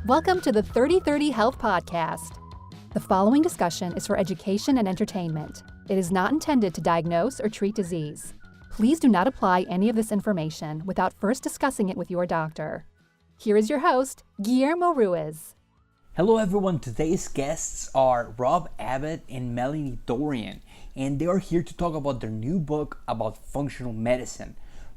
Welcome to the 3030 Health Podcast. The following discussion is for education and entertainment. It is not intended to diagnose or treat disease. Please do not apply any of this information without first discussing it with your doctor. Here is your host, Guillermo Ruiz. Hello everyone, today's guests are Rob Abbott and Melanie Dorion, and they are here to talk about their new book about functional medicine.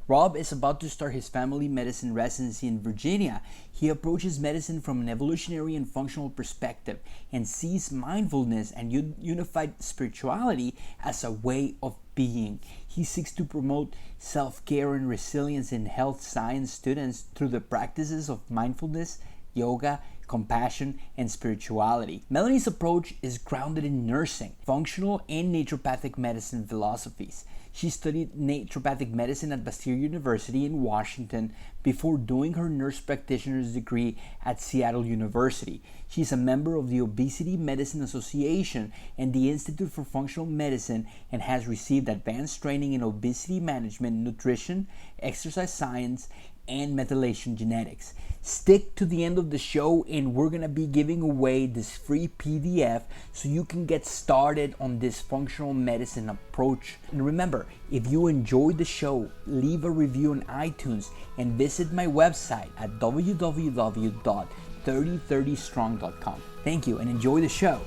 Rob is about to start his family medicine residency in Virginia. He approaches medicine from an evolutionary and functional perspective and sees mindfulness and unified spirituality as a way of being. He seeks to promote self-care and resilience in health science students through the practices of mindfulness, yoga, compassion, and spirituality. Melanie's approach is grounded in nursing, functional, and naturopathic medicine philosophies. She studied naturopathic medicine at Bastyr University in Washington before doing her nurse practitioner's degree at Seattle University. She's a member of the Obesity Medicine Association and the Institute for Functional Medicine and has received advanced training in obesity management, nutrition, exercise science, and methylation genetics. Stick to the end of the show and we're gonna be giving away this free PDF so you can get started on this functional medicine approach. And remember, if you enjoyed the show, leave a review on iTunes and visit my website at www.3030strong.com. Thank you and enjoy the show.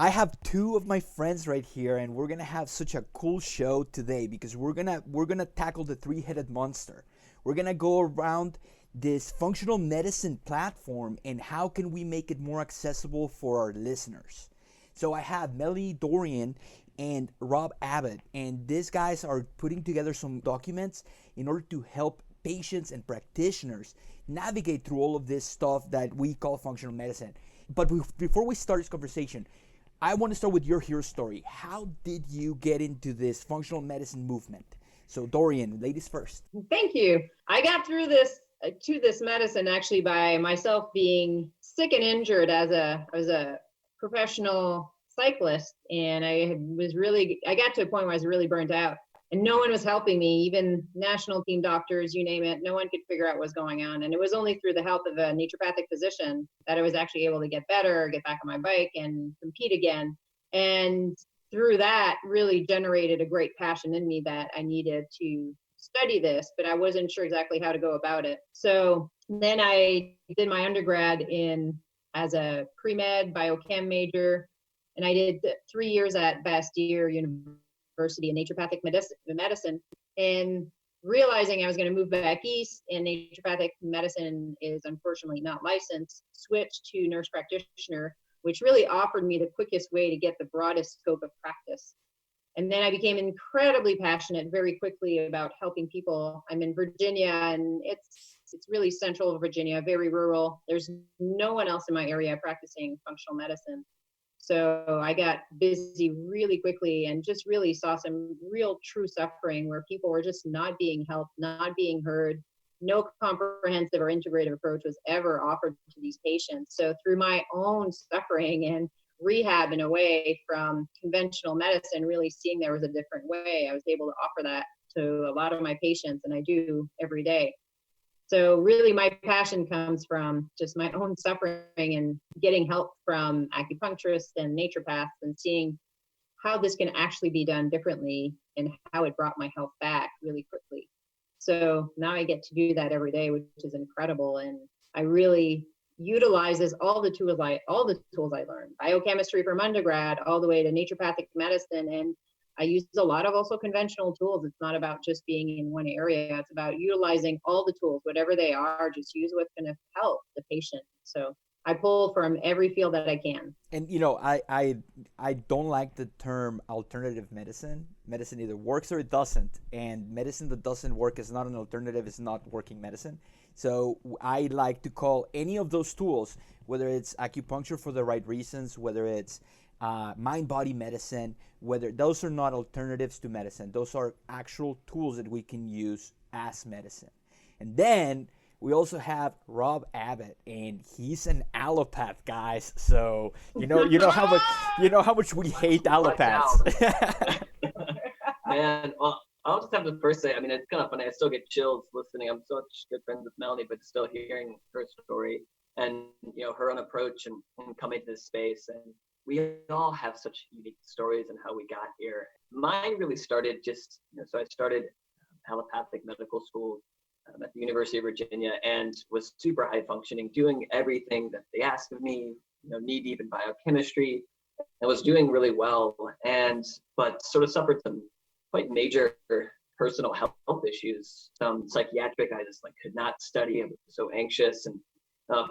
I have two of my friends right here, and we're gonna have such a cool show today because we're gonna tackle the three-headed monster. We're gonna go around this functional medicine platform and how can we make it more accessible for our listeners. So I have Melanie Dorion and Rob Abbott, and these guys are putting together some documents in order to help patients and practitioners navigate through all of this stuff that we call functional medicine. But before we start this conversation, I want to start with your hero story. How did you get into this functional medicine movement? So Dorion, ladies first. Thank you. I got through this to this medicine actually by myself being sick and injured as a professional cyclist, and I got to a point where I was really burnt out. And no one was helping me, even national team doctors, you name it. No one could figure out what was going on. And it was only through the help of a naturopathic physician that I was actually able to get better, get back on my bike and compete again. And through that really generated a great passion in me that I needed to study this, but I wasn't sure exactly how to go about it. So then I did my undergrad as a pre-med biochem major, and I did 3 years at Bastyr University in naturopathic medicine, and realizing I was going to move back east and naturopathic medicine is unfortunately not licensed, switched to nurse practitioner, which really offered me the quickest way to get the broadest scope of practice. And then I became incredibly passionate very quickly about helping people. I'm in Virginia, and it's really central Virginia, very rural. There's no one else in my area practicing functional medicine. So I got busy really quickly and just really saw some real true suffering where people were just not being helped, not being heard. No comprehensive or integrative approach was ever offered to these patients. So through my own suffering and rehab in a way from conventional medicine, really seeing there was a different way, I was able to offer that to a lot of my patients, and I do every day. So really my passion comes from just my own suffering and getting help from acupuncturists and naturopaths and seeing how this can actually be done differently and how it brought my health back really quickly. So now I get to do that every day, which is incredible. And I really utilize all the tools I learned, biochemistry from undergrad all the way to naturopathic medicine. And I use a lot of also conventional tools. It's not about just being in one area. It's about utilizing all the tools, whatever they are, just use what's going to help the patient. So I pull from every field that I can. And you know, I don't like the term alternative medicine. Medicine either works or it doesn't. And medicine that doesn't work is not an alternative, it's not working medicine. So I like to call any of those tools, whether it's acupuncture for the right reasons, whether it's mind-body medicine, whether those are not alternatives to medicine. Those are actual tools that we can use as medicine. And then we also have Rob Abbott, and he's an allopath, guys. So you know how much we hate allopaths. Man, well, I was just have to first say, I mean, it's kind of funny. I still get chills listening. I'm such good friends with Melanie, but still hearing her story and, her own approach and coming to this space. And we all have such unique stories and how we got here. Mine really started just, so I started allopathic medical school at the University of Virginia and was super high functioning, doing everything that they asked of me, knee deep in biochemistry, and was doing really well, but sort of suffered some quite major personal health issues, some psychiatric. I just could not study. I was so anxious, and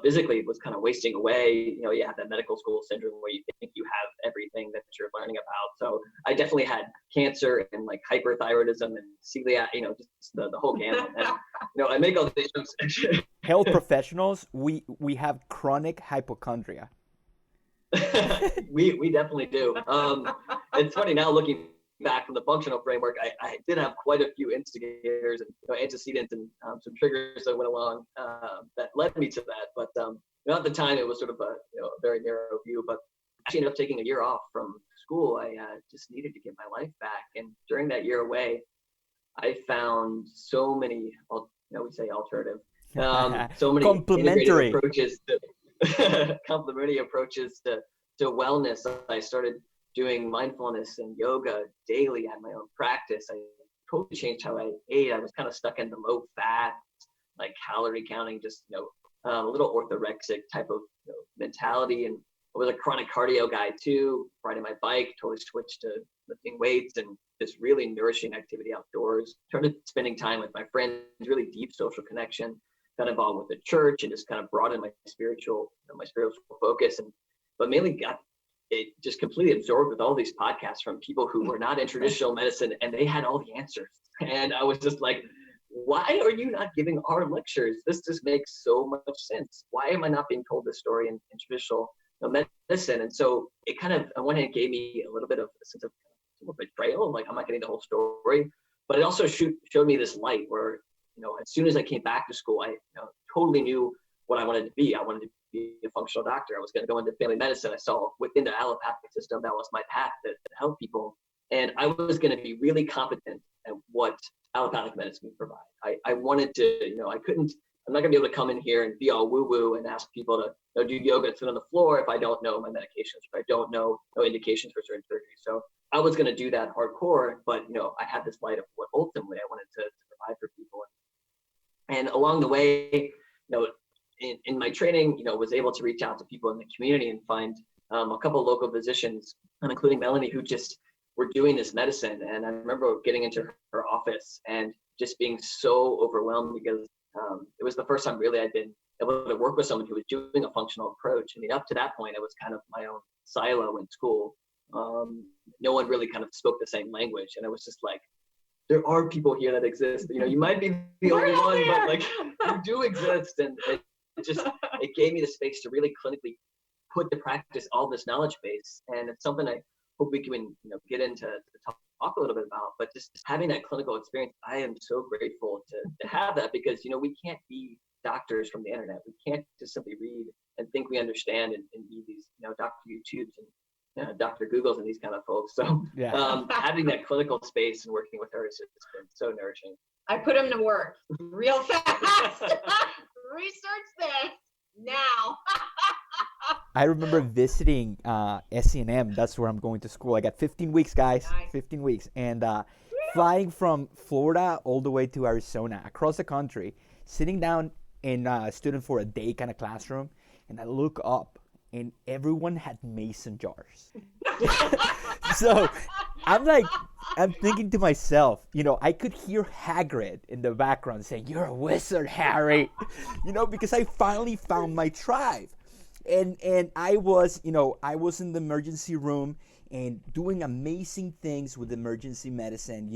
physically was kind of wasting away. You have that medical school syndrome where you think you have everything that you're learning about. So I definitely had cancer and hyperthyroidism and celiac, just the whole gamut. And, I make all these jokes. Health professionals, we have chronic hypochondria. we definitely do. It's funny now looking back from the functional framework, I did have quite a few instigators and antecedents and some triggers that went along that led me to that. But at the time, it was sort of a very narrow view. But actually ended up taking a year off from school. I just needed to get my life back. And during that year away, I found so many, we say alternative, so many complementary approaches to complementary approaches to wellness. I started doing mindfulness and yoga daily. I had my own practice. I totally changed how I ate. I was kind of stuck in the low fat, calorie counting, just a little orthorexic type of mentality. And I was a chronic cardio guy too. Riding my bike, totally switched to lifting weights and this really nourishing activity outdoors. Started spending time with my friends, really deep social connection. Got involved with the church and just kind of broadened my spiritual focus. But mainly got it just completely absorbed with all these podcasts from people who were not in traditional medicine, and they had all the answers. And I was just like, why are you not giving our lectures? This just makes so much sense. Why am I not being told this story in traditional medicine? And so it kind of, on one hand, gave me a little bit of a sense of betrayal. I'm not getting the whole story. But it also showed me this light where, as soon as I came back to school, I totally knew what I wanted to be. I wanted to be a functional doctor. I was going to go into family medicine. I saw within the allopathic system that was my path to help people. And I was going to be really competent at what allopathic medicine would provide. I wanted to, I'm not going to be able to come in here and be all woo-woo and ask people to do yoga and sit on the floor if I don't know my medications, if I don't know indications for certain surgeries. So I was going to do that hardcore, but, I had this light of what ultimately I wanted to provide for people. And along the way, in my training, was able to reach out to people in the community and find a couple of local physicians, including Melanie, who just were doing this medicine. And I remember getting into her office and just being so overwhelmed because it was the first time really I'd been able to work with someone who was doing a functional approach. I mean, up to that point, it was kind of my own silo in school. No one really kind of spoke the same language. And it was just like, there are people here that exist. You might be the only one, but you do exist. And it gave me the space to really clinically put to practice all this knowledge base. And it's something I hope we can, get into to talk a little bit about. But just having that clinical experience, I am so grateful to have that because, we can't be doctors from the internet. We can't just simply read and think we understand and be these, Dr. YouTubes and Dr. Googles and these kind of folks. So having that clinical space and working with her has been so nourishing. I put him to work real fast. Research this now. I remember visiting SCNM. That's where I'm going to school. I got 15 weeks, guys. Nice. 15 weeks. And flying from Florida all the way to Arizona, across the country, sitting down in a student for a day kind of classroom, and I look up, and everyone had mason jars. So I'm thinking to myself, I could hear Hagrid in the background saying, "You're a wizard, Harry," because I finally found my tribe. And I was in the emergency room and doing amazing things with emergency medicine,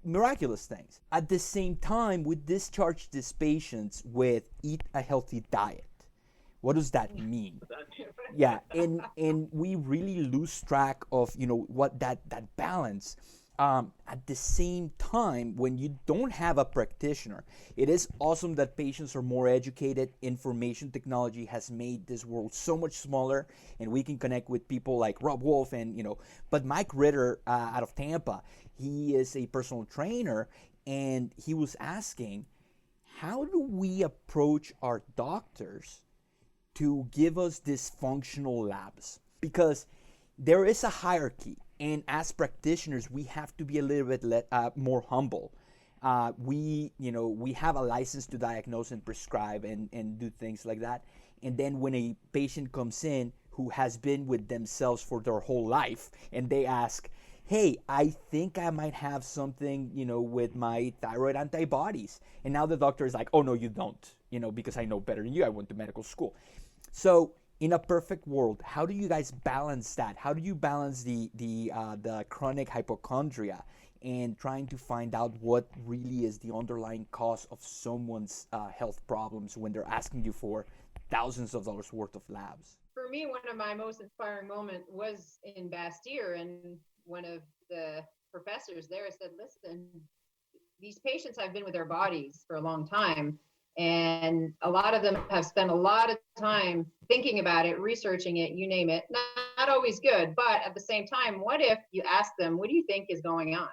miraculous things. At the same time, we discharge these patients with eat a healthy diet. What does that mean? Yeah, and we really lose track of, what that balance. at the same time, when you don't have a practitioner, it is awesome that patients are more educated. Information technology has made this world so much smaller, and we can connect with people like Rob Wolf and But Mike Ritter out of Tampa, he is a personal trainer, and he was asking, how do we approach our doctors to give us these functional labs? Because there is a hierarchy, and as practitioners, we have to be a little bit more humble. We have a license to diagnose and prescribe and do things like that. And then when a patient comes in who has been with themselves for their whole life, and they ask, hey, I think I might have something, with my thyroid antibodies. And now the doctor is like, oh, no, you don't, because I know better than you. I went to medical school. So in a perfect world, how do you guys balance that? How do you balance the chronic hypochondria and trying to find out what really is the underlying cause of someone's health problems when they're asking you for thousands of dollars worth of labs? For me, one of my most inspiring moments was in Bastyr, and one of the professors there said, listen, these patients have been with their bodies for a long time. And a lot of them have spent a lot of time thinking about it, researching it, you name it. Not always good, but at the same time, what if you ask them, what do you think is going on?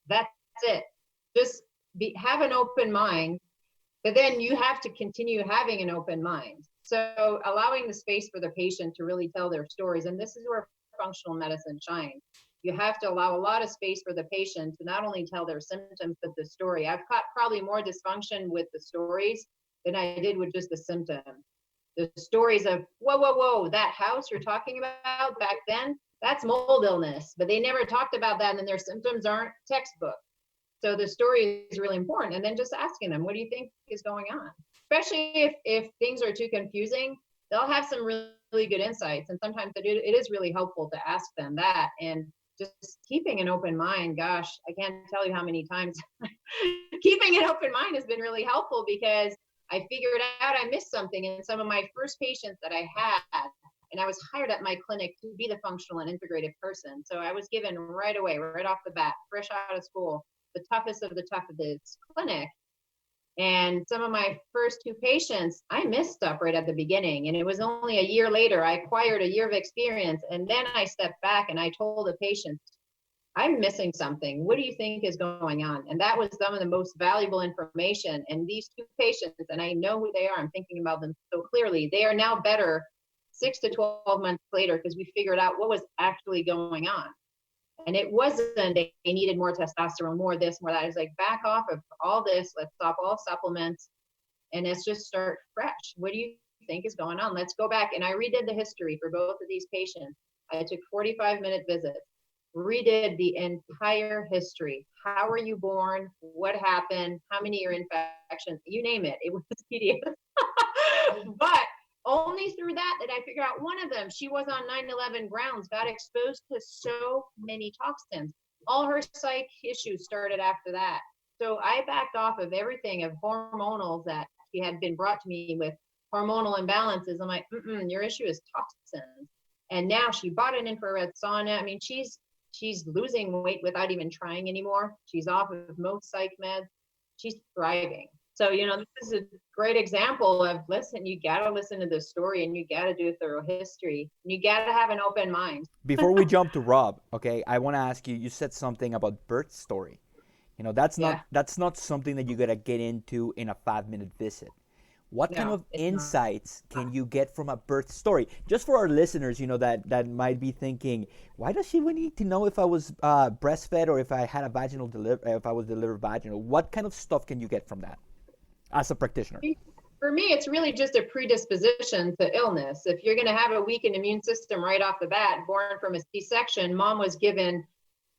That's it. Just have an open mind, but then you have to continue having an open mind. So allowing the space for the patient to really tell their stories. And this is where functional medicine shines. You have to allow a lot of space for the patient to not only tell their symptoms, but the story. I've caught probably more dysfunction with the stories than I did with just the symptoms. The stories of, whoa, that house you're talking about back then, that's mold illness, but they never talked about that, and then their symptoms aren't textbook. So the story is really important. And then just asking them, what do you think is going on? Especially if things are too confusing, they'll have some really good insights. And sometimes it is really helpful to ask them that. And just keeping an open mind, gosh, I can't tell you how many times keeping an open mind has been really helpful, because I figured out I missed something in some of my first patients that I had. And I was hired at my clinic to be the functional and integrative person. So I was given right away, right off the bat, fresh out of school, the toughest of the tough of this clinic. And some of my first two patients, I missed stuff right at the beginning. And it was only a year later, I acquired a year of experience. And then I stepped back and I told the patient, I'm missing something. What do you think is going on? And that was some of the most valuable information. And these two patients, and I know who they are, I'm thinking about them so clearly, they are now better 6 to 12 months later, because we figured out what was actually going on. And it wasn't they needed more testosterone, more this, more that. I was like, back off of all this. Let's stop all supplements and let's just start fresh. What do you think is going on? Let's go back. And I redid the history for both of these patients. I took 45-minute visits, redid the entire history. How were you born? What happened? How many ear infections? You name it. It was tedious. But only through that did I figure out one of them. She was on 9/11 grounds, got exposed to so many toxins. All her psych issues started after that. So I backed off of everything of hormonals that she had been brought to me with hormonal imbalances. I'm like, your issue is toxins. And now she bought an infrared sauna. I mean, she's losing weight without even trying anymore. She's off of most psych meds. She's thriving. So, this is a great example of, listen, you got to listen to the story, and you got to do a thorough history. And you got to have an open mind. Before we jump to Rob, okay, I want to ask you, you said something about birth story. That's not something that you got to get into in a 5-minute visit. What kind of insights can you get from a birth story? Just for our listeners, that might be thinking, why does she need to know if I was breastfed or if I had a vaginal if I was delivered vaginal? What kind of stuff can you get from that as a practitioner? For me, it's really just a predisposition to illness. If you're going to have a weakened immune system right off the bat, born from a C-section, mom was given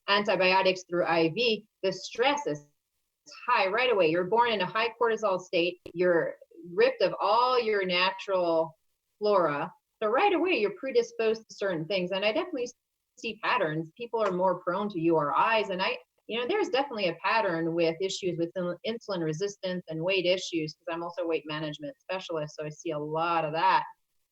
antibiotics through IV, the stress is high right away. You're born in a high cortisol state. You're ripped of all your natural flora. So right away, you're predisposed to certain things. And I definitely see patterns. People are more prone to URIs. And there's definitely a pattern with issues with insulin resistance and weight issues, because I'm also a weight management specialist. So I see a lot of that.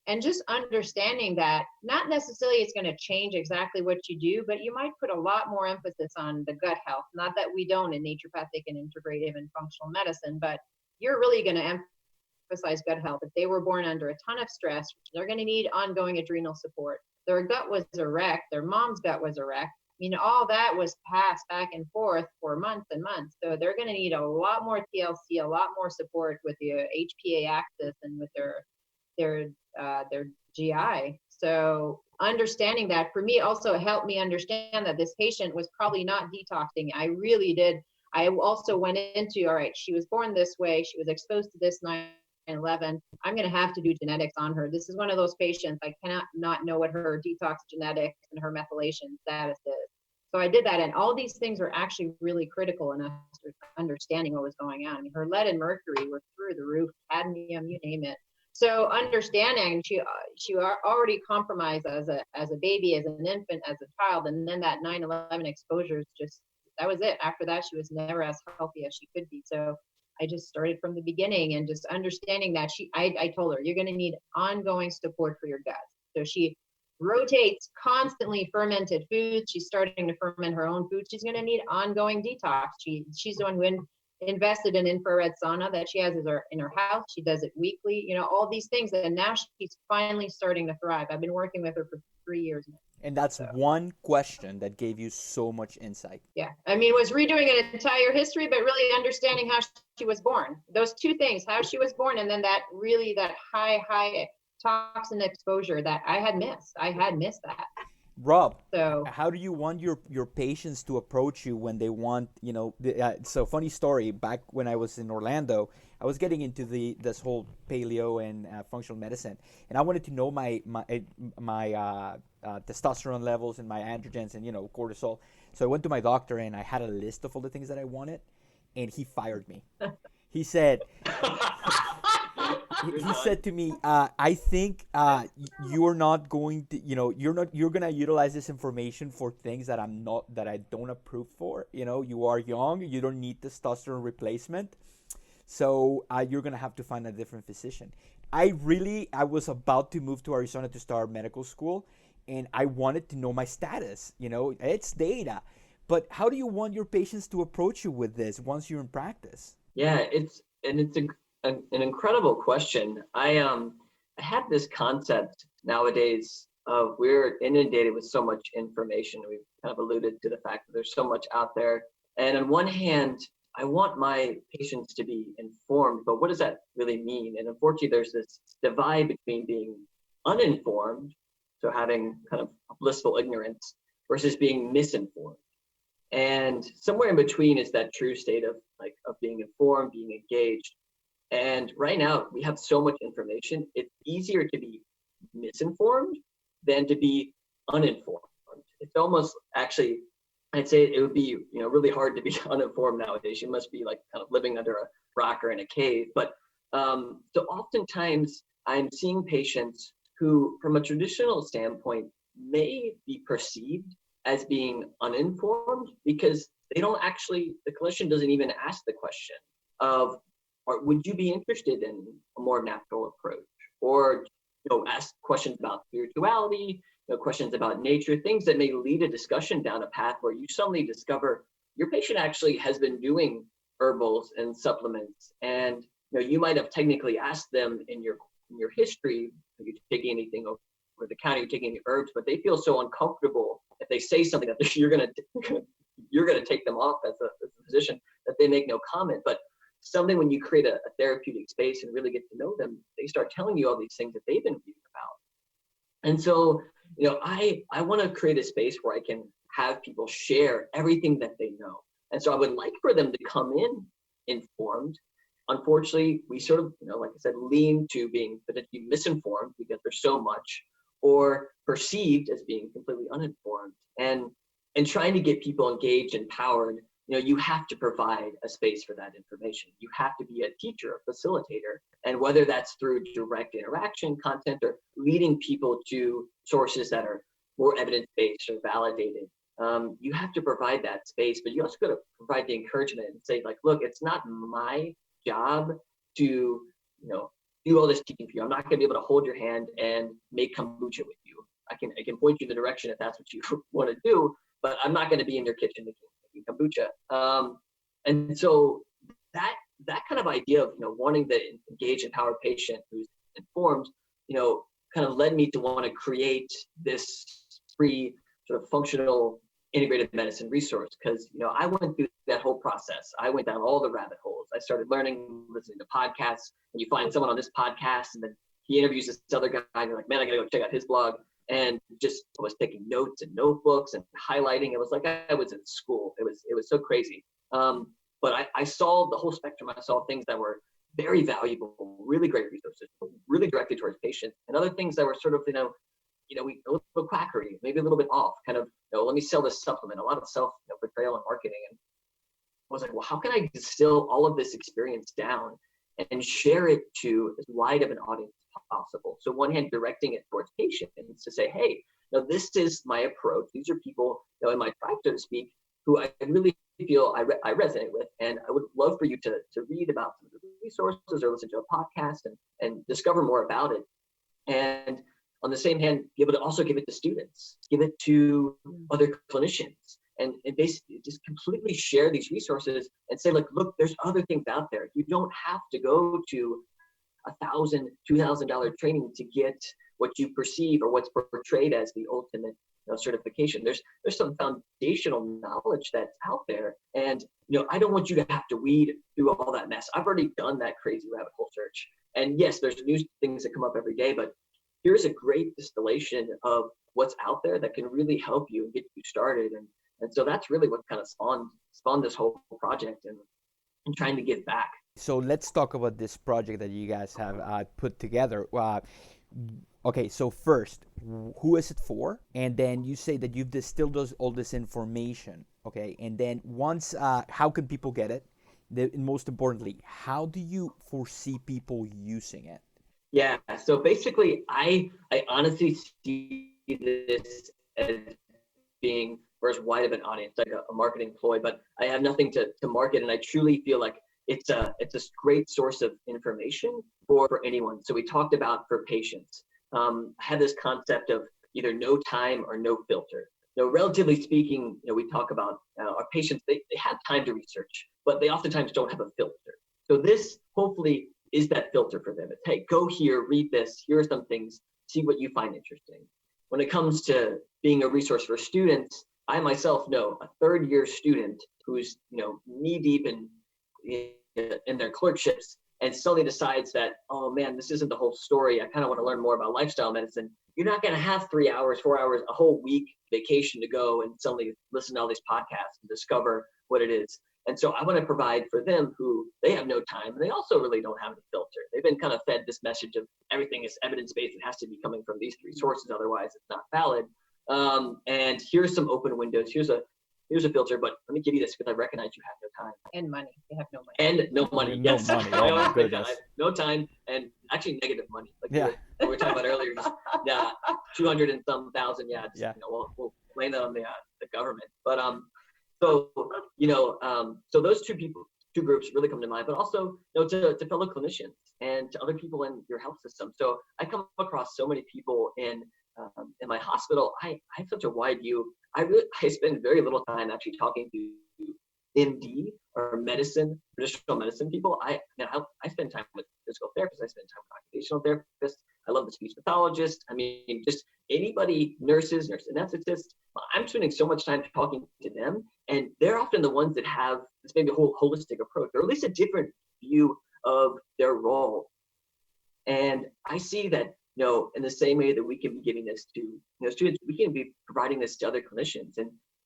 And just understanding that not necessarily it's going to change exactly what you do, but you might put a lot more emphasis on the gut health. Not that we don't in naturopathic and integrative and functional medicine, but you're really going to emphasize gut health. If they were born under a ton of stress, they're going to need ongoing adrenal support. Their gut was a wreck. Their mom's gut was a wreck. All that was passed back and forth for months and months. So they're going to need a lot more TLC, a lot more support with the HPA axis and with their GI. So understanding that for me also helped me understand that this patient was probably not detoxing. I really did. I also went into, all right, she was born this way. She was exposed to this 9/11. I'm going to have to do genetics on her. This is one of those patients I cannot not know what her detox genetics and her methylation status is. So I did that. And all these things were actually really critical in us understanding what was going on. Her lead and mercury were through the roof, cadmium, you name it. So understanding she already compromised as a baby, as an infant, as a child, and then that 9/11 exposure is just, that was it. After that, she was never as healthy as she could be. So I just started from the beginning and just understanding that I told her, you're going to need ongoing support for your gut. So she rotates constantly fermented foods. She's starting to ferment her own food. She's going to need ongoing detox. She's the one who invested in infrared sauna that she has in her house. She does it weekly, all these things. And now she's finally starting to thrive. I've been working with her for 3 years now. And that's one question that gave you so much insight. Yeah. Was redoing an entire history, but really understanding how she was born. Those two things, how she was born, and then that high toxin exposure that I had missed. I had missed that. Rob, so how do you want your patients to approach you when they want, so funny story, back when I was in Orlando, I was getting into this whole paleo and functional medicine, and I wanted to know my testosterone levels and my androgens and, cortisol. So I went to my doctor and I had a list of all the things that I wanted, and he fired me. He said, he said to me, I think you're not going to, you're going to utilize this information for things that I don't approve for. You are young, you don't need testosterone replacement. So you're going to have to find a different physician. I was about to move to Arizona to start medical school, and I wanted to know my status. It's data. But how do you want your patients to approach you with this once you're in practice? Yeah, it's an incredible question. I had this concept nowadays of we're inundated with so much information. We've kind of alluded to the fact that there's so much out there. And on one hand, I want my patients to be informed, but what does that really mean? And unfortunately, there's this divide between being uninformed, so having kind of blissful ignorance, versus being misinformed. And somewhere in between is that true state of being informed, being engaged. And right now we have so much information. It's easier to be misinformed than to be uninformed. It's almost actually, I'd say it would be, really hard to be uninformed nowadays. You must be kind of living under a rock or in a cave. But so oftentimes I'm seeing patients who, from a traditional standpoint, may be perceived as being uninformed because the clinician doesn't even ask the question of, or would you be interested in a more natural approach? Or ask questions about spirituality, questions about nature, things that may lead a discussion down a path where you suddenly discover your patient actually has been doing herbals and supplements. And you might have technically asked them in your history, are you taking anything over the counter, you're taking any herbs, but they feel so uncomfortable if they say something that you're gonna take them off as a physician, that they make no comment. But something when you create a therapeutic space and really get to know them, they start telling you all these things that they've been reading about. And so, I want to create a space where I can have people share everything that they know. And so I would like for them to come in informed. Unfortunately, we sort of, like I said, lean to being potentially misinformed because there's so much, or perceived as being completely uninformed. And trying to get people engaged, empowered, you have to provide a space for that information. You have to be a teacher, a facilitator, and whether that's through direct interaction content or leading people to sources that are more evidence-based or validated, you have to provide that space, but you also got to provide the encouragement and say, look, it's not my job to, do all this teaching for you. I'm not going to be able to hold your hand and make kombucha with you. I can point you in the direction if that's what you want to do, but I'm not going to be in your kitchen making kombucha. And so that kind of idea of, wanting to engage, empower a patient who's informed, kind of led me to want to create this free sort of functional integrated medicine resource. Because, I went through that whole process. I went down all the rabbit holes. I started learning, listening to podcasts, and you find someone on this podcast and then he interviews this other guy and you're like, man, I gotta go check out his blog. And just was taking notes and notebooks and highlighting. It was like I was in school. It was so crazy. But I saw the whole spectrum. I saw things that were very valuable, really great resources, really directed towards patients, and other things that were sort of, we a little quackery, maybe a little bit off, kind of, let me sell this supplement, a lot of self portrayal and marketing. And I was like, well, how can I distill all of this experience down and share it to as wide of an audience as possible? So one hand, directing it towards patients to say, hey, this is my approach. These are people, in my tribe, so to speak, who I really feel I resonate with, and I would love for you to read about some of the resources or listen to a podcast and discover more about it. And on the same hand, be able to also give it to students, give it to other clinicians, and basically just completely share these resources and say, like, look, there's other things out there. You don't have to go to $1,000, $2,000 training to get what you perceive or what's portrayed as the ultimate certification. There's some foundational knowledge that's out there, and I don't want you to have to weed through all that mess. I've already done that crazy rabbit hole search, and yes, there's new things that come up every day, but here's a great distillation of what's out there that can really help you and get you started. And so that's really what kind of spawned this whole project and trying to give back. So let's talk about this project that you guys have put together. Okay, so first, who is it for? And then you say that you've distilled all this information, okay? And then once, how can people get it? Most importantly, how do you foresee people using it? Yeah, so basically, I honestly see this as being for as wide of an audience, like a marketing ploy, but I have nothing to market, and I truly feel like it's a great source of information for anyone. So we talked about for patients. I have this concept of either no time or no filter. Relatively speaking, we talk about our patients, they have time to research, but they oftentimes don't have a filter. So this hopefully is that filter for them. It's, hey, go here, read this, here are some things, see what you find interesting. When it comes to being a resource for students, I myself know a third-year student who's knee deep in their clerkships and suddenly decides that, oh man, this isn't the whole story. I kind of want to learn more about lifestyle medicine. You're not going to have 3 hours, 4 hours, a whole week vacation to go and suddenly listen to all these podcasts and discover what it is. And so I want to provide for them who they have no time, and they also really don't have any filter. They've been kind of fed this message of everything is evidence-based. It has to be coming from these 3 sources, otherwise it's not valid. And here's some open windows. Here's a filter, but let me give you this because I recognize you have no time. And money. You have no money. And no money. No Yes. money. Oh my goodness. No time and actually negative money. Like Yeah. we were talking about earlier. Yeah, 200 and some thousand. Yeah. Just, Yeah. We'll blame that on the government. But so so those two groups really come to mind, but also to fellow clinicians and to other people in your health system. So I come across so many people in my hospital. I have such a wide view. I spend very little time actually talking to MD or traditional medicine people. I spend time with physical therapists. I spend time with occupational therapists. I love the speech pathologist. I mean, just anybody, nurse anesthetists. I'm spending so much time talking to them, and they're often the ones that have this maybe a whole holistic approach, or at least a different view of their role. And I see that, in the same way that we can be giving this to students, we can be providing this to other clinicians,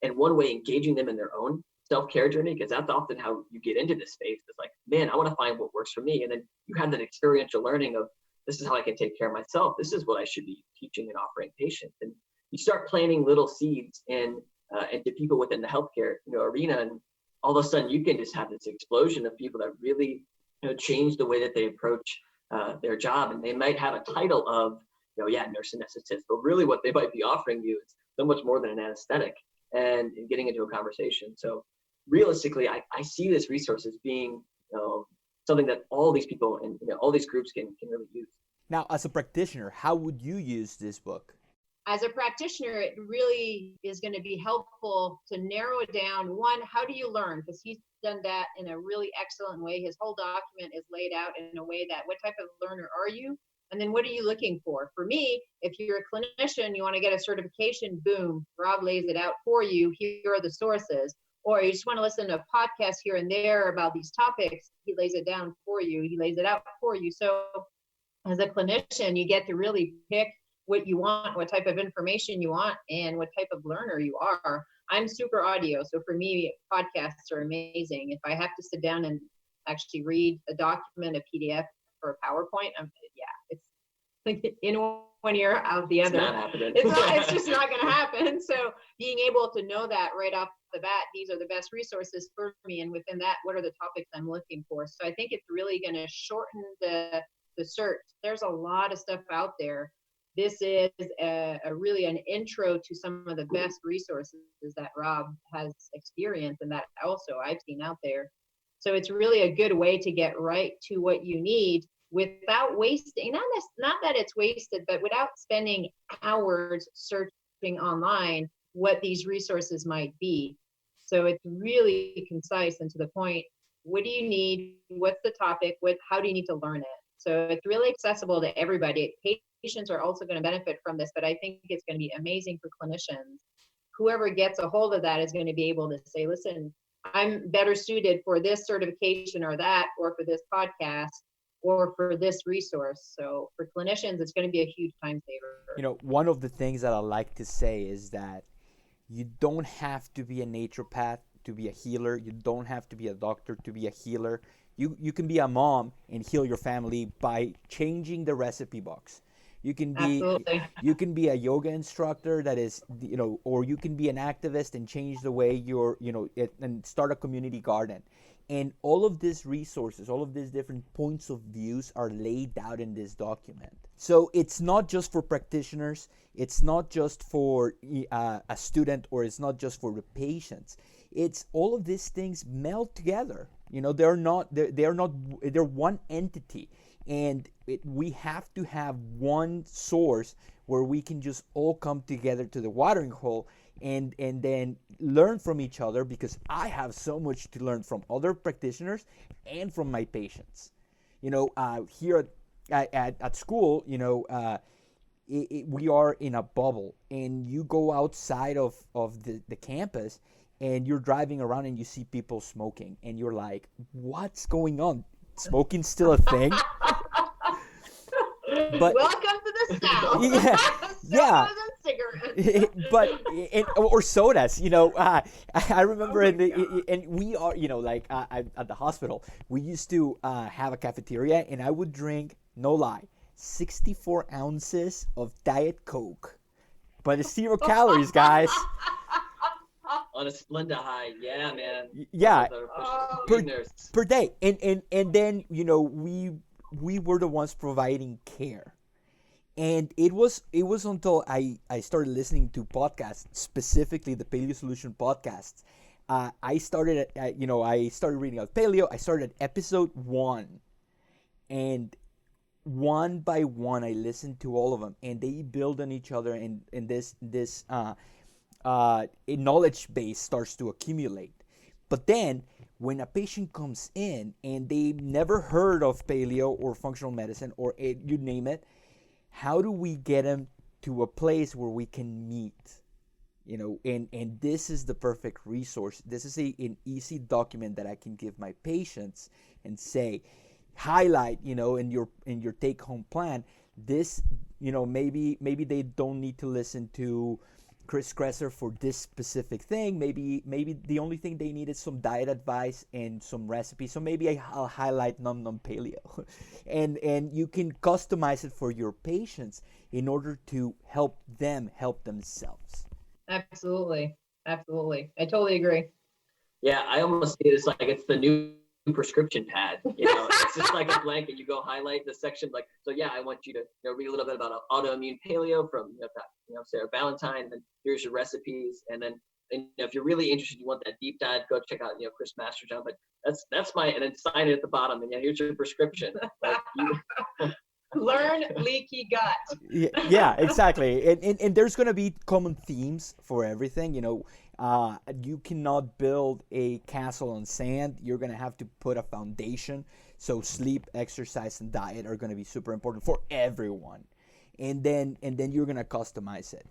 and one way engaging them in their own self-care journey, because that's often how you get into this space. It's like, man, I want to find what works for me, and then you have that experiential learning of, this is how I can take care of myself. This is what I should be teaching and offering patients. And you start planting little seeds into people within the healthcare arena, and all of a sudden you can just have this explosion of people that really change the way that they approach their job. And they might have a title of nurse anesthetist, but really what they might be offering you is so much more than an anesthetic, and getting into a conversation. So realistically, I see this resource as being something that all these people and all these groups can really use. Now, as a practitioner, how would you use this book? As a practitioner, it really is going to be helpful to narrow it down. One, how do you learn? Because he's done that in a really excellent way. His whole document is laid out in a way that what type of learner are you? And then what are you looking for? For me, if you're a clinician, you want to get a certification, boom, Rob lays it out for you. Here are the sources. Or you just want to listen to a podcast here and there about these topics, he lays it down for you. He lays it out for you. So as a clinician, you get to really pick what you want, what type of information you want, and what type of learner you are. I'm super audio, so for me, podcasts are amazing. If I have to sit down and actually read a document, a PDF, or a PowerPoint, it's like in one ear, out the other. It's not happening. It's just not going to happen. So being able to know that right off the bat, these are the best resources for me, and within that, what are the topics I'm looking for? So I think it's really going to shorten the search. There's a lot of stuff out there. This is a really an intro to some of the best resources that Rob has experienced and that also I've seen out there. So it's really a good way to get right to what you need without wasting, not that it's wasted, but without spending hours searching online what these resources might be. So it's really concise and to the point. What do you need? What's the topic? How do you need to learn it? So it's really accessible to everybody. Patients are also going to benefit from this, but I think it's going to be amazing for clinicians. Whoever gets a hold of that is going to be able to say, listen, I'm better suited for this certification or that, or for this podcast, or for this resource. So for clinicians, it's going to be a huge time saver. One of the things that I like to say is that you don't have to be a naturopath to be a healer. You don't have to be a doctor to be a healer. You can be a mom and heal your family by changing the recipe box. You can be a yoga instructor that is, or you can be an activist and change the way and start a community garden. And all of these resources, all of these different points of views are laid out in this document. So it's not just for practitioners, it's not just for a student, or it's not just for the patients. It's all of these things meld together. They're one entity. And we have to have one source where we can just all come together to the watering hole and then learn from each other, because I have so much to learn from other practitioners and from my patients. Here at school, we are in a bubble, and you go outside of the campus and you're driving around and you see people smoking and you're like, what's going on? Smoking's still a thing? But welcome to the South. Yeah. Cigarettes. Or sodas. I remember and we are, at the hospital, we used to have a cafeteria, and I would drink, no lie, 64 ounces of Diet Coke, but it's 0 calories, guys. On a Splenda high, yeah, man. Yeah, per day, and then we were the ones providing care, and it was until I started listening to podcasts, specifically the Paleo Solution podcasts. I started reading about Paleo. I started at episode 1, and one by one I listened to all of them, and they build on each other, and this knowledge base starts to accumulate. But then when a patient comes in and they've never heard of paleo or functional medicine or you name it, how do we get them to a place where we can meet? And this is the perfect resource. This is an easy document that I can give my patients and say, highlight, in your take-home plan, this, maybe they don't need to listen to Chris Kresser for this specific thing. Maybe the only thing they need is some diet advice and some recipes. So maybe I'll highlight Num Num Paleo, and you can customize it for your patients in order to help them help themselves. Absolutely, I totally agree. Yeah, I almost see it as like it's the new prescription pad. It's just like a blanket. You go highlight the section, like, so yeah, I want you to read a little bit about autoimmune paleo from Sarah Ballantyne, and then here's your recipes, and then and if you're really interested, you want that deep dive, go check out, Chris Masterjohn. But that's my, and then sign it at the bottom, and here's your prescription. Learn leaky gut. Yeah, exactly. And there's going to be common themes for everything. You cannot build a castle on sand. You're going to have to put a foundation. So sleep, exercise, and diet are going to be super important for everyone. And then you're going to customize it.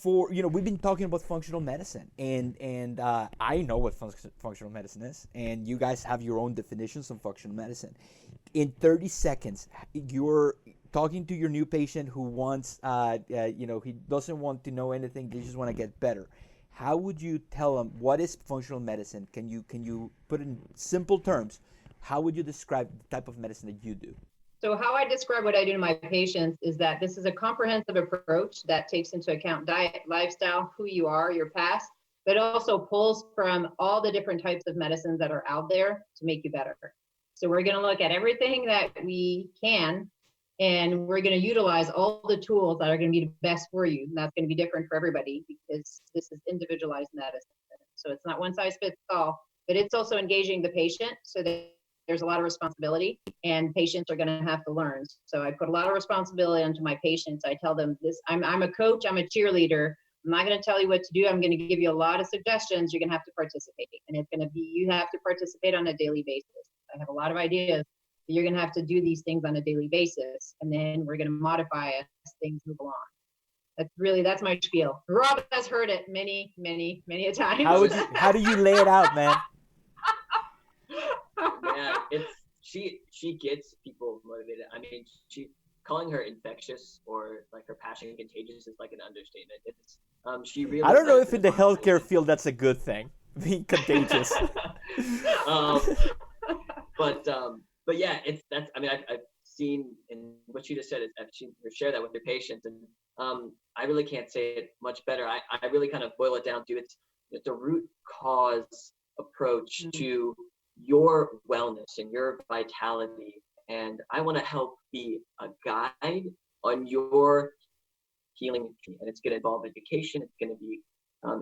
We've been talking about functional medicine, and I know what functional medicine is, and you guys have your own definitions of functional medicine. In 30 seconds, you're talking to your new patient who wants, he doesn't want to know anything, they just want to get better. How would you tell them what is functional medicine? Can you put it in simple terms? How would you describe the type of medicine that you do? So how I describe what I do to my patients is that this is a comprehensive approach that takes into account diet, lifestyle, who you are, your past, but also pulls from all the different types of medicines that are out there to make you better. So we're going to look at everything that we can, and we're going to utilize all the tools that are going to be the best for you. And that's going to be different for everybody because this is individualized medicine. So it's not one size fits all, but it's also engaging the patient so that there's a lot of responsibility, and patients are going to have to learn. So I put a lot of responsibility onto my patients. I tell them this, I'm a coach, I'm a cheerleader. I'm not going to tell you what to do. I'm going to give you a lot of suggestions. You're going to have to participate, and it's going to be, you have to participate on a daily basis. I have a lot of ideas. You're going to have to do these things on a daily basis, and then we're going to modify as things move along. That's my spiel. Rob has heard it many, many, many a times. How do you lay it out, man? Yeah, she gets people motivated. I mean, calling her infectious or like her passion contagious is like an understatement. It's she really. I don't know if in the healthcare field that's a good thing, being contagious. But yeah, I mean, I've seen, and what you just said is I've seen her share that with her patients, and I really can't say it much better. I really kind of boil it down to it's a root cause approach to your wellness and your vitality, and I want to help be a guide on your healing, and it's going to involve education. It's going to be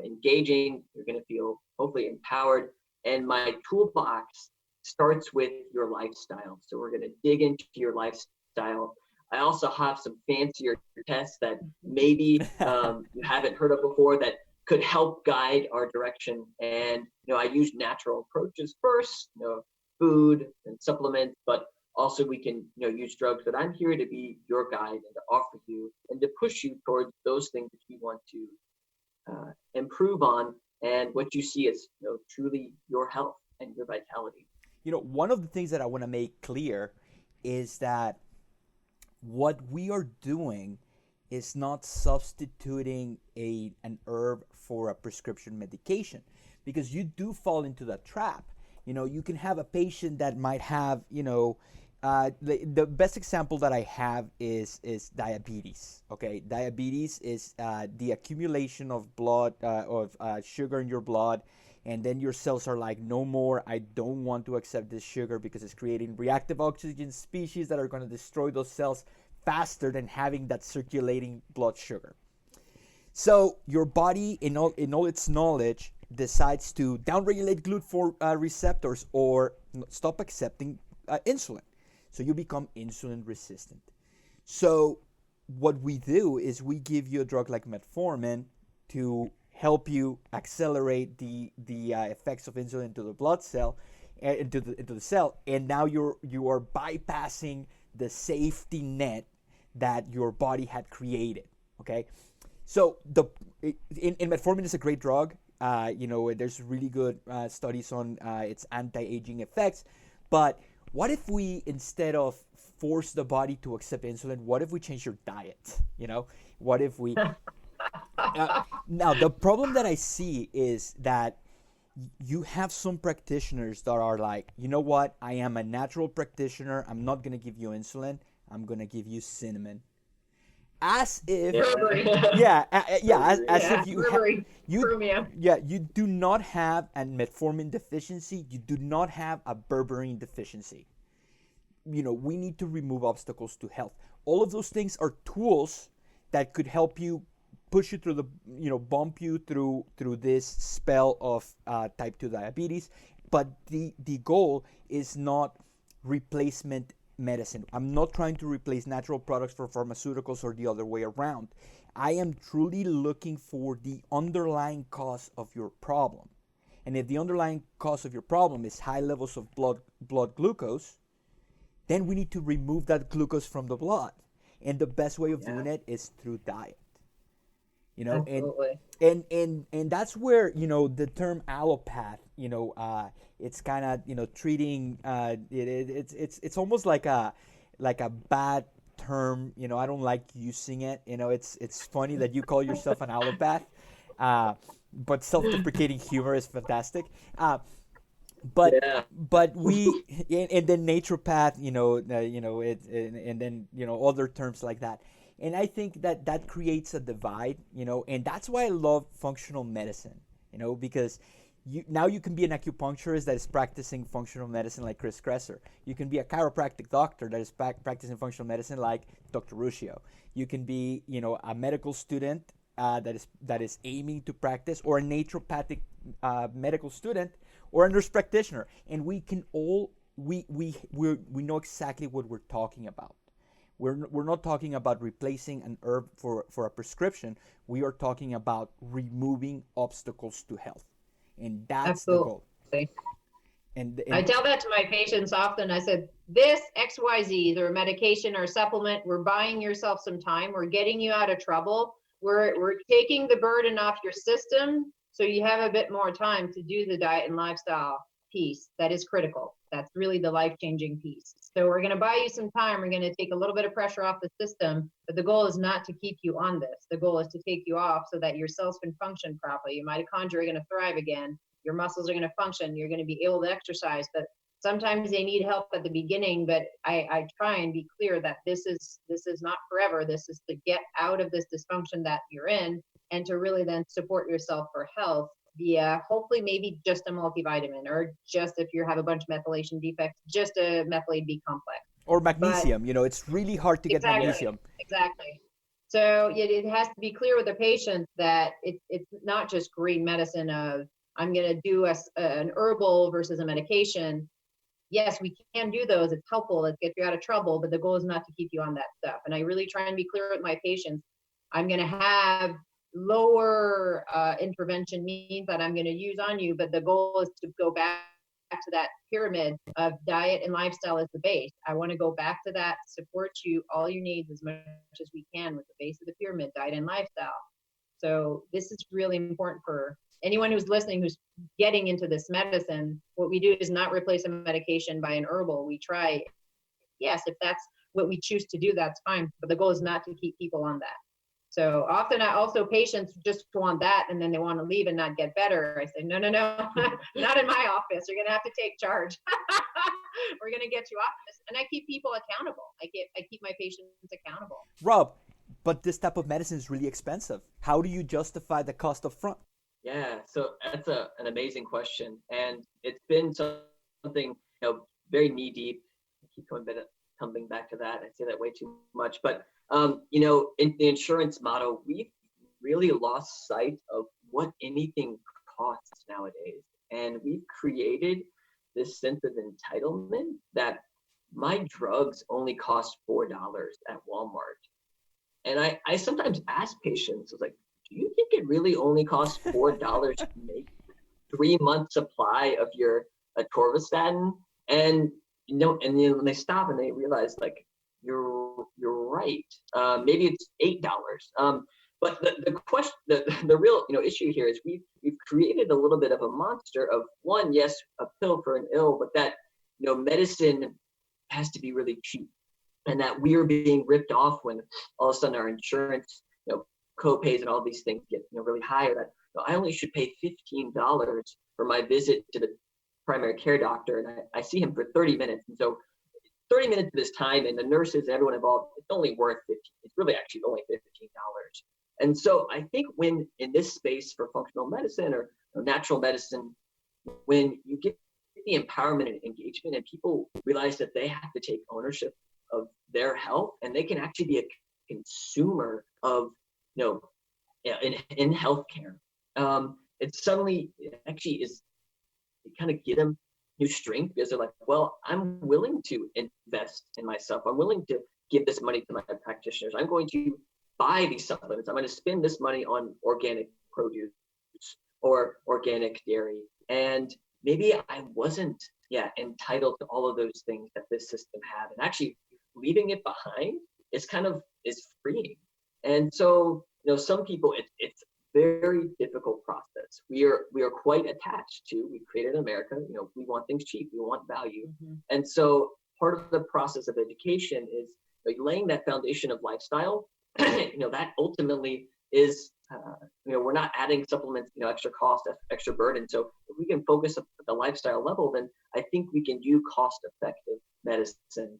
engaging. You're going to feel hopefully empowered, and my toolbox starts with your lifestyle. So we're going to dig into your lifestyle. I also have some fancier tests that maybe you haven't heard of before that could help guide our direction. And I use natural approaches first, food and supplements, but also we can use drugs. But I'm here to be your guide and to offer you and to push you towards those things that you want to improve on, and what you see as truly your health and your vitality. One of the things that I want to make clear is that what we are doing is not substituting an herb for a prescription medication, because you do fall into that trap. You can have a patient that might have, the best example that I have is diabetes. Okay, diabetes is the accumulation of blood, of sugar in your blood, and then your cells are like, no more, I don't want to accept this sugar because it's creating reactive oxygen species that are going to destroy those cells faster than having that circulating blood sugar. So your body, in all its knowledge, decides to downregulate GLUT4 receptors or stop accepting insulin. So you become insulin resistant. So what we do is we give you a drug like metformin to help you accelerate the effects of insulin into the blood cell, into the cell, and now you are bypassing the safety net that your body had created. Okay, so in metformin is a great drug. There's really good studies on its anti-aging effects. But what if we, instead of force the body to accept insulin, what if we change your diet? What if we now the problem that I see is that you have some practitioners that are like, you know what, I am a natural practitioner, I'm not going to give you insulin, I'm going to give you cinnamon. As if if you do not have a metformin deficiency, you do not have a berberine deficiency. We need to remove obstacles to health. All of those things are tools that could help you push you through the, bump you through this spell of type 2 diabetes. But the goal is not replacement medicine. I'm not trying to replace natural products for pharmaceuticals or the other way around. I am truly looking for the underlying cause of your problem. And if the underlying cause of your problem is high levels of blood glucose, then we need to remove that glucose from the blood. And the best way of doing it is through diet. Absolutely. And that's where, the term allopath, it's kind of, treating it's almost like a bad term. I don't like using it. It's funny that you call yourself an allopath, but self-deprecating humor is fantastic. But we and then naturopath, and then other terms like that. And I think that creates a divide, and that's why I love functional medicine, because you can be an acupuncturist that is practicing functional medicine like Chris Kresser. You can be a chiropractic doctor that is practicing functional medicine like Dr. Ruscio. You can be, a medical student that is aiming to practice, or a naturopathic medical student, or a nurse practitioner. And we can all we know exactly what we're talking about. We're not talking about replacing an herb for a prescription. We are talking about removing obstacles to health. And that's Absolutely. the goal. And I tell that to my patients often. I said, this XYZ, either a medication or a supplement, we're buying yourself some time. We're getting you out of trouble. We're taking the burden off your system so you have a bit more time to do the diet and lifestyle piece that is critical. That's really the life-changing piece. So we're going to buy you some time. We're going to take a little bit of pressure off the system, but the goal is not to keep you on this. The goal is to take you off so that your cells can function properly. Your mitochondria are going to thrive again. Your muscles are going to function. You're going to be able to exercise, but sometimes they need help at the beginning. But I try and be clear that this is not forever. This is to get out of this dysfunction that you're in and to really then support yourself for health via hopefully maybe just a multivitamin, or just if you have a bunch of methylation defects, just a methylate B complex. Or magnesium. It's really hard to get magnesium. Exactly. So it has to be clear with the patient that it's not just green medicine of, I'm going to do an herbal versus a medication. Yes, we can do those. It's helpful. It gets you out of trouble, but the goal is not to keep you on that stuff. And I really try and be clear with my patients. I'm going to have lower intervention means that I'm going to use on you, but the goal is to go back to that pyramid of diet and lifestyle as the base. I want to go back to that, support you all your needs as much as we can with the base of the pyramid, diet and lifestyle. So this is really important for anyone who's listening, who's getting into this medicine. What we do is not replace a medication by an herbal. We try, yes, if that's what we choose to do, that's fine. But the goal is not to keep people on that. So often patients just want that and then they want to leave and not get better. I say, no, not in my office. You're going to have to take charge. We're going to get you off this. And I keep people accountable. I keep my patients accountable. Rob, but this type of medicine is really expensive. How do you justify the cost up front? Yeah, so that's an amazing question. And it's been something, very knee deep. I keep coming back to that. I say that way too much. But, in the insurance model, we've really lost sight of what anything costs nowadays. And we've created this sense of entitlement that my drugs only cost $4 at Walmart. And I sometimes ask patients, I was like, do you think it really only costs $4 to make 3-month supply of your atorvastatin? And and then when they stop and they realize, like, you're right. Maybe it's $8. But the question, the real issue here is we've created a little bit of a monster of one, yes, a pill for an ill, but that medicine has to be really cheap, and that we are being ripped off when all of a sudden our insurance co-pays and all these things get really high. Or that I only should pay $15 for my visit to the primary care doctor, and I see him for 30 minutes, and so 30 minutes of this time and the nurses and everyone involved, it's only worth $15. It's really actually only $15. And so I think when in this space for functional medicine or natural medicine, when you get the empowerment and engagement and people realize that they have to take ownership of their health and they can actually be a consumer of in healthcare. It suddenly actually is, it kind of give them new strength because they're like, well, I'm willing to invest in myself. I'm willing to give this money to my practitioners. I'm going to buy these supplements. I'm going to spend this money on organic produce or organic dairy. And maybe I wasn't entitled to all of those things that this system had. And actually leaving it behind is freeing. And so, some people, it's very difficult process. We are quite attached to, we created America, we want things cheap, we want value. Mm-hmm. And so part of the process of education is laying that foundation of lifestyle, that ultimately is, we're not adding supplements, extra cost, extra burden. So if we can focus at the lifestyle level, then I think we can do cost-effective medicine.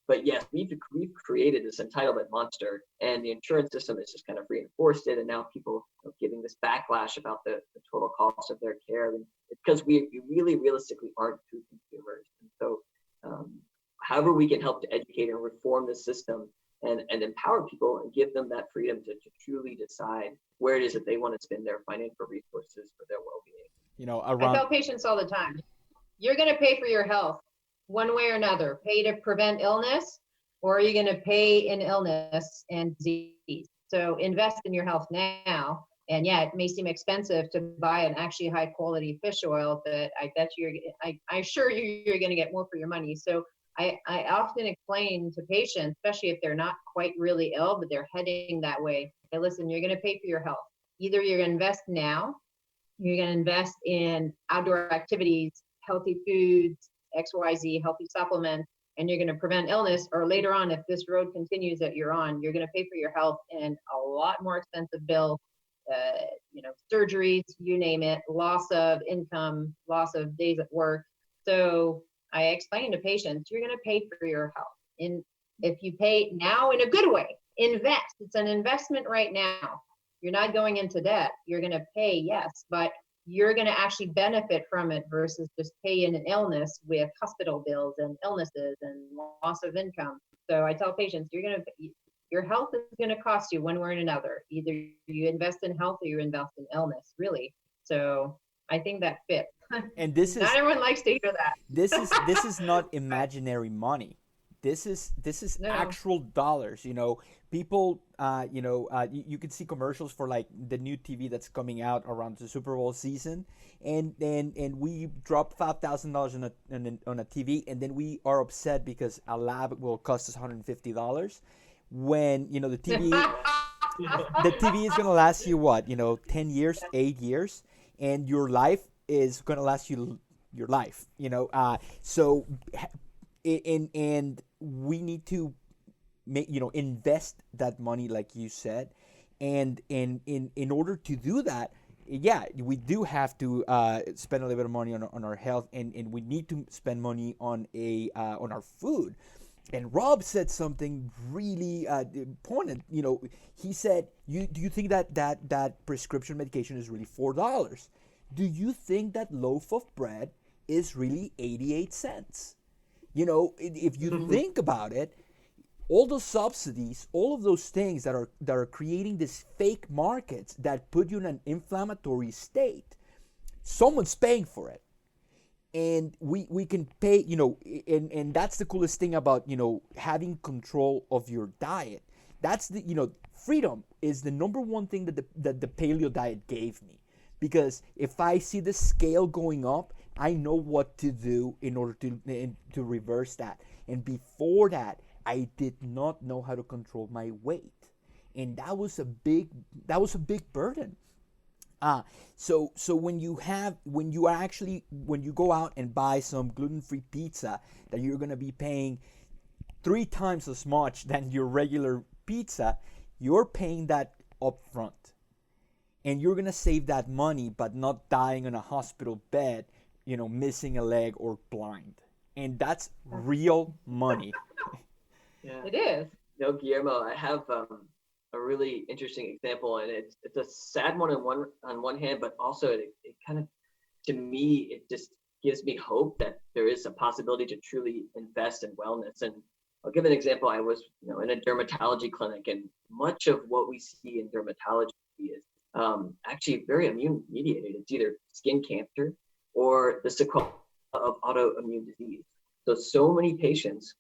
But yes, we've created this entitlement monster, and the insurance system has just kind of reinforced it. And now people are giving this backlash about the total cost of their care, and it's because we really realistically aren't true consumers. And so, however we can help to educate and reform the system and empower people and give them that freedom to truly decide where it is that they want to spend their financial resources for their well-being. I tell patients all the time, you're going to pay for your health one way or another. Pay to prevent illness, or are you going to pay in illness and disease? So invest in your health now. And yeah, it may seem expensive to buy an actually high quality fish oil, but I bet I assure you, you're going to get more for your money. So I often explain to patients, especially if they're not quite really ill, but they're heading that way. Hey, listen, you're going to pay for your health. Either you're going to invest now, you're going to invest in outdoor activities, healthy foods, XYZ, healthy supplements, and you're going to prevent illness, or later on, if this road continues that you're on, you're going to pay for your health and a lot more expensive bill, surgeries, you name it, loss of income, loss of days at work. So I explain to patients, you're going to pay for your health. If you pay now in a good way, invest. It's an investment right now. You're not going into debt. You're going to pay, yes, but you're going to actually benefit from it versus just pay in an illness with hospital bills and illnesses and loss of income. So I tell patients, your health is going to cost you one way or another. Either you invest in health or you invest in illness, really. So I think that fits. And this is not everyone likes to hear that. This is not imaginary money. This is No. actual dollars. People. You can see commercials for like the new TV that's coming out around the Super Bowl season, and we drop $5,000 on a TV, and then we are upset because a lab will cost us $150. When the TV is gonna last you what 10 years, 8 years, and your life is gonna last you your life. So and we need to make invest that money like you said, and in order to do that, we do have to spend a little bit of money on our health, and we need to spend money on our food. And Rob said something really important. He said, do you think that prescription medication is really $4? Do you think that loaf of bread is really 88 cents? If you think about it, all those subsidies, all of those things that are creating these fake markets that put you in an inflammatory state, someone's paying for it. And we can pay, and that's the coolest thing about, having control of your diet. That's the, freedom is the number one thing that the paleo diet gave me. Because if I see the scale going up, I know what to do in order to reverse that. And before that, I did not know how to control my weight, and that was a big burden. So when you go out and buy some gluten-free pizza that you're gonna be paying 3 times as much than your regular pizza, you're paying that up front. And you're gonna save that money, but not dying on a hospital bed, missing a leg or blind. And that's real money. Yeah. It is. Guillermo, I have a really interesting example, and it's a sad one on one hand, but also it kind of, to me, it just gives me hope that there is a possibility to truly invest in wellness. And I'll give an example. I was, in a dermatology clinic, and much of what we see in dermatology is actually very immune mediated. It's either skin cancer or the sequela of autoimmune disease. So many patients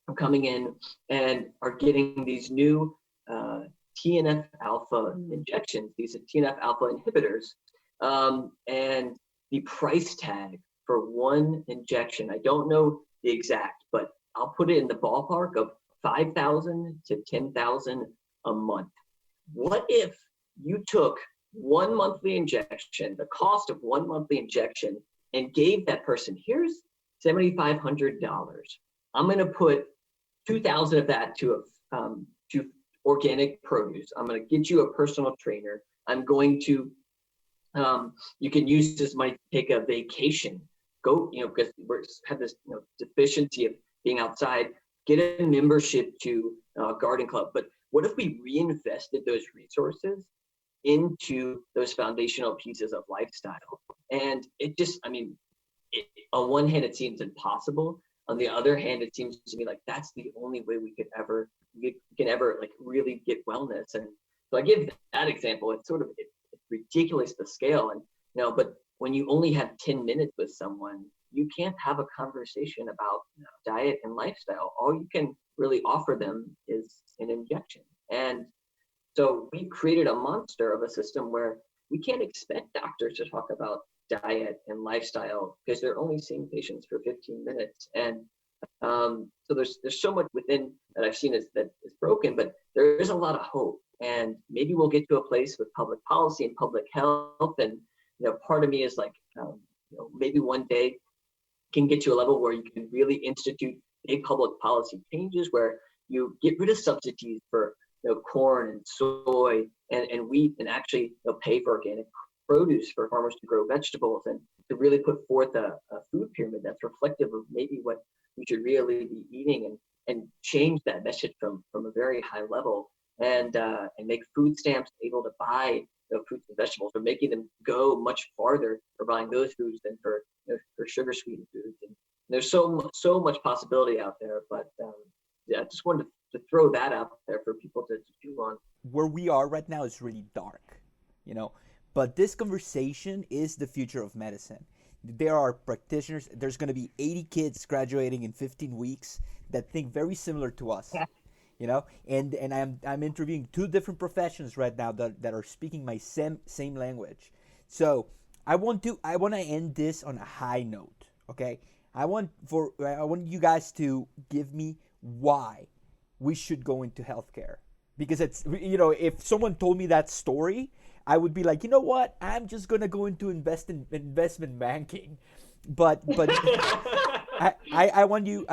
are coming in and are getting these new TNF alpha injections, these TNF alpha inhibitors, and the price tag for one injection, I don't know the exact, but I'll put it in the ballpark of $5,000 to $10,000 a month. What if you took one monthly injection, the cost of one monthly injection, and gave that person, here's $7,500. I'm going to put $2,000 of that to organic produce. I'm going to get you a personal trainer. I'm going to, you can use this money to take a vacation. Go, because we have this deficiency of being outside, get a membership to a garden club. But what if we reinvested those resources into those foundational pieces of lifestyle? And it just, on one hand, it seems impossible. On the other hand, it seems to me like that's the only way we can ever like really get wellness. And so I give that example. It's sort of it's ridiculous the scale, and but when you only have 10 minutes with someone, you can't have a conversation about diet and lifestyle. All you can really offer them is an injection. And so we created a monster of a system where we can't expect doctors to talk about diet and lifestyle because they're only seeing patients for 15 minutes. And so there's so much within that I've seen that is broken, but there is a lot of hope. And maybe we'll get to a place with public policy and public health. And part of me is like, maybe one day can get to a level where you can really institute big public policy changes where you get rid of subsidies for corn and soy and wheat, and actually pay for organic produce for farmers to grow vegetables, and to really put forth a food pyramid that's reflective of maybe what we should really be eating, and change that message from a very high level, and make food stamps able to buy fruits and vegetables, or making them go much farther for buying those foods than for sugar sweetened foods. And there's so much possibility out there, but I just wanted to throw that out there for people to chew on. Where we are right now is really dark, but this conversation is the future of medicine. There are practitioners. There's going to be 80 kids graduating in 15 weeks that think very similar to us. Yeah. And I'm interviewing 2 different professions right now that are speaking my same language. So I want to end this on a high note. Okay, I want you guys to give me why we should go into healthcare, because it's if someone told me that story, I would be like, what? I'm just gonna go into investment banking, but I want you,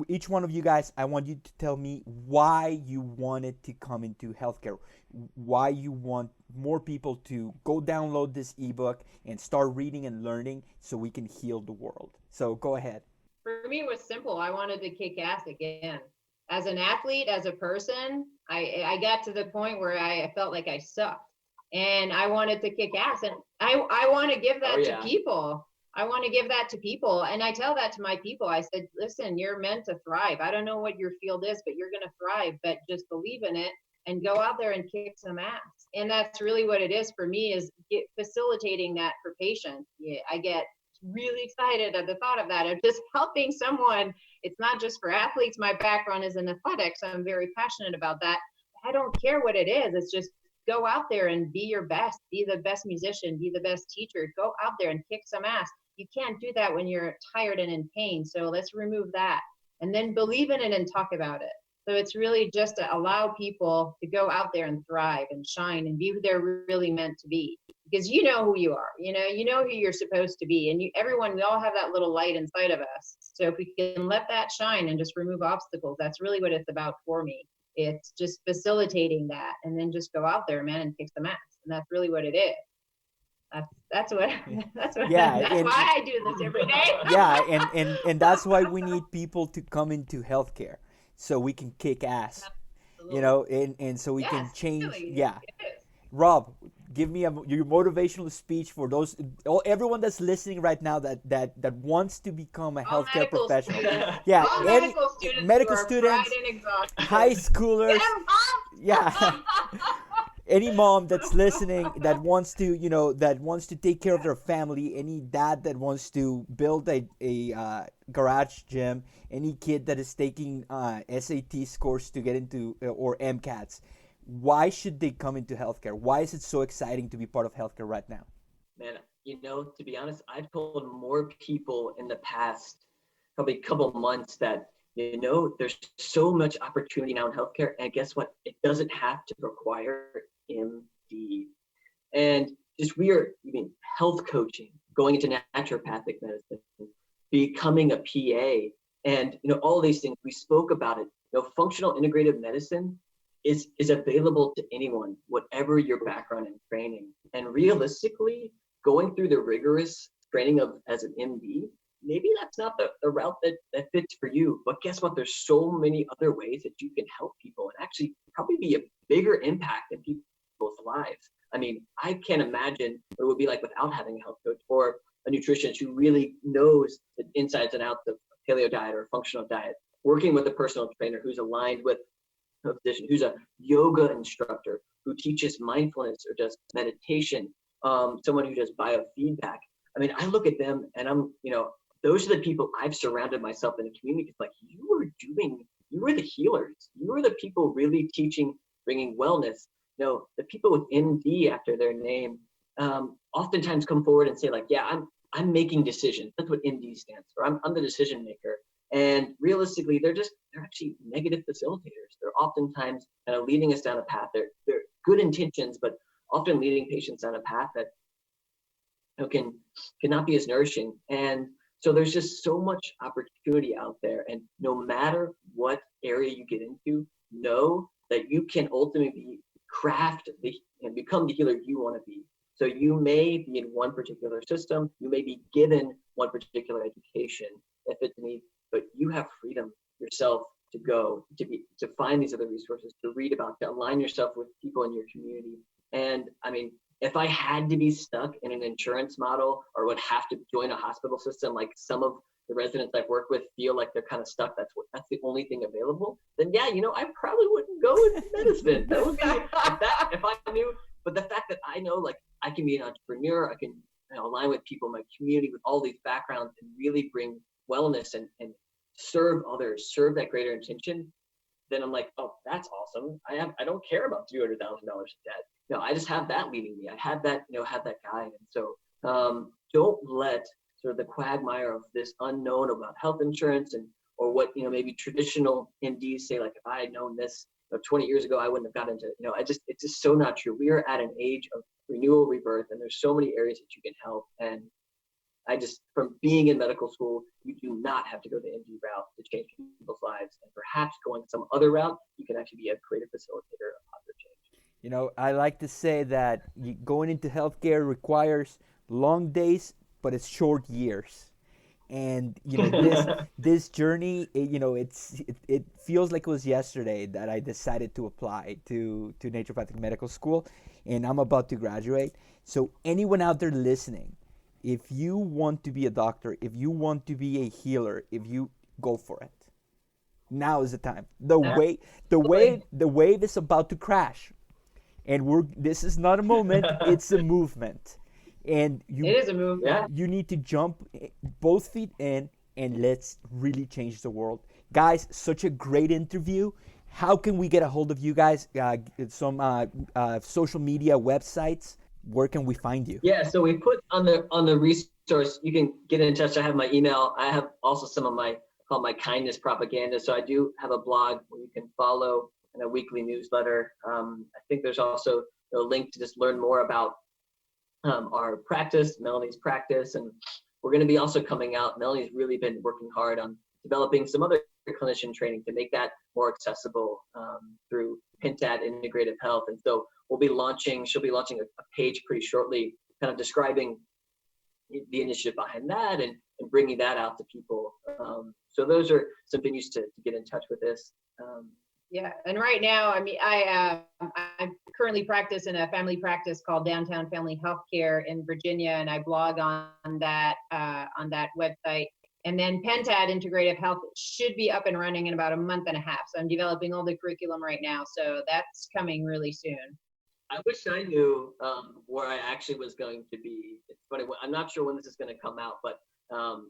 each one of you guys, I want you to tell me why you wanted to come into healthcare, why you want more people to go download this ebook and start reading and learning so we can heal the world. So go ahead. For me, it was simple. I wanted to kick ass again. As an athlete, as a person, I got to the point where I felt like I sucked, and I wanted to kick ass, and I want to give that to people. I want to give that to people. And I tell that to my people. I said, listen, you're meant to thrive. I don't know what your field is, but you're going to thrive, but just believe in it and go out there and kick some ass. And that's really what it is for me, is facilitating that for patients. Yeah, I get really excited at the thought of that, of just helping someone. It's not just for athletes. My background is in athletics. I'm very passionate about that. I don't care what it is. It's just go out there and be your best, be the best musician, be the best teacher, go out there and kick some ass. You can't do that when you're tired and in pain. So let's remove that, and then believe in it and talk about it. So it's really just to allow people to go out there and thrive and shine and be who they're really meant to be, because you know who you are, you know who you're supposed to be. And we all have that little light inside of us. So if we can let that shine and just remove obstacles, that's really what it's about for me. It's just facilitating that, and then just go out there, man, and kick some ass. And that's really what it is. That's why I do this every day. Yeah, and that's why we need people to come into healthcare so we can kick ass. Absolutely. And so we can change. Really, yeah. Rob, give me your motivational speech for everyone that's listening right now that wants to become a All healthcare medical professional. students. Yeah, All medical students, medical who are students, fried and exhausted. high schoolers. Get 'em pumped! Yeah. Any mom that's listening that wants to, take care of their family, any dad that wants to build a garage gym, any kid that is taking SAT scores to get into or MCATs, why should they come into healthcare? Why is it so exciting to be part of healthcare right now? Man, to be honest, I've told more people in the past probably couple of months that, there's so much opportunity now in healthcare. And guess what? It doesn't have to require MD. And just health coaching, going into naturopathic medicine, becoming a PA, and all these things. We spoke about it. Functional integrative medicine is available to anyone, whatever your background and training. And realistically, going through the rigorous training as an MD, maybe that's not the route that fits for you. But guess what? There's so many other ways that you can help people and actually probably be a bigger impact in people's lives. I mean, I can't imagine what it would be like without having a health coach or a nutritionist who really knows the insides and outs of paleo diet or functional diet, working with a personal trainer who's aligned with a physician, who's a yoga instructor, who teaches mindfulness or does meditation, someone who does biofeedback. I mean, I look at them and I'm, those are the people I've surrounded myself in a community. It's like, you were the healers. You were the people really teaching, bringing wellness. The people with MD after their name oftentimes come forward and say like, yeah, I'm making decisions. That's what MD stands for. I'm the decision maker. And realistically, they're actually negative facilitators. They're oftentimes kind of leading us down a path. They're good intentions, but often leading patients down a path that cannot be as nourishing. And so there's just so much opportunity out there. And no matter what area you get into, know that you can ultimately craft and become the healer you want to be. So you may be in one particular system, you may be given one particular education if it's needed, but you have freedom yourself to go, to find these other resources, to read about, to align yourself with people in your community. And I mean, if I had to be stuck in an insurance model or would have to join a hospital system, like some of the residents I've worked with feel like they're kind of stuck, that's the only thing available, then yeah, I probably wouldn't go into medicine. That would be if I knew. But the fact that I know, like, I can be an entrepreneur, I can align with people in my community with all these backgrounds and really bring wellness and serve others, serve that greater intention, then I'm like, oh, that's awesome. I don't care about $200,000 in debt. I just have that leading me. I have that, have that guide. And so don't let sort of the quagmire of this unknown about health insurance or what, maybe traditional MDs say, like, if I had known this 20 years ago, I wouldn't have gotten into, it's just so not true. We are at an age of renewal, rebirth, and there's so many areas that you can help. And from being in medical school, you do not have to go the MD route to change people's lives. And perhaps going some other route, you can actually be a creative facilitator of positive change. I like to say that going into healthcare requires long days, but it's short years. And this journey, it feels like it was yesterday that I decided to apply to naturopathic medical school, and I'm about to graduate. So anyone out there listening, if you want to be a doctor, if you want to be a healer, if you go for it, now is the time. The wave is about to crash, and this is not a moment; it's a movement. And it is a movement. Yeah. You need to jump both feet in, and let's really change the world. Guys, such a great interview. How can we get a hold of you guys? Some social media websites. Where can we find you? Yeah, so we put on the resource, you can get in touch. I have my email. I have also some of my kindness propaganda. So I do have a blog where you can follow, and a weekly newsletter. I think there's also a link to just learn more about our practice, Melanie's practice. And we're going to be also coming out. Melanie's really been working hard on developing some other clinician training to make that more accessible through Pintat Integrative Health. And so she'll be launching a page pretty shortly, kind of describing the initiative behind that and bringing that out to people. So those are some venues to get in touch with us. Yeah, and right now, I mean, I currently practice in a family practice called Downtown Family Healthcare in Virginia, and I blog on that website. And then Pentad Integrative Health should be up and running in about a month and a half. So I'm developing all the curriculum right now, so that's coming really soon. I wish I knew where I actually was going to be. It's funny. I'm not sure when this is going to come out, but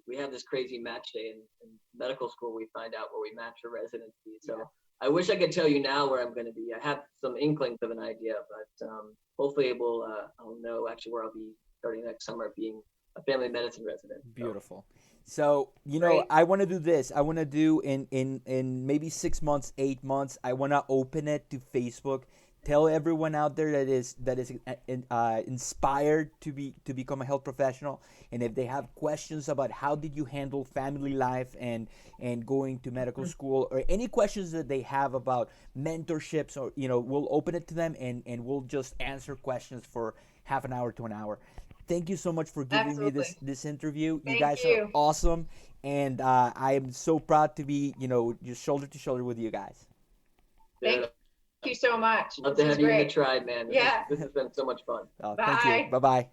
we have this crazy match day in medical school. We find out where we match for residency. So yeah. I wish I could tell you now where I'm going to be. I have some inklings of an idea, but hopefully I'll know actually where I'll be starting next summer, being a family medicine resident. Beautiful. So, you know, right. I want to do this. I want to do in maybe 6 months, 8 months. I want to open it to Facebook. Tell everyone out there that is inspired to become a health professional, and if they have questions about how did you handle family life and going to medical school, or any questions that they have about mentorships, or we'll open it to them and we'll just answer questions for half an hour to an hour. Thank you so much for giving me this interview. You guys are awesome, and I am so proud to be just shoulder to shoulder with you guys. Thank you so much. Love to have you in the tribe, man. This has been so much fun. Thank you. Bye-bye.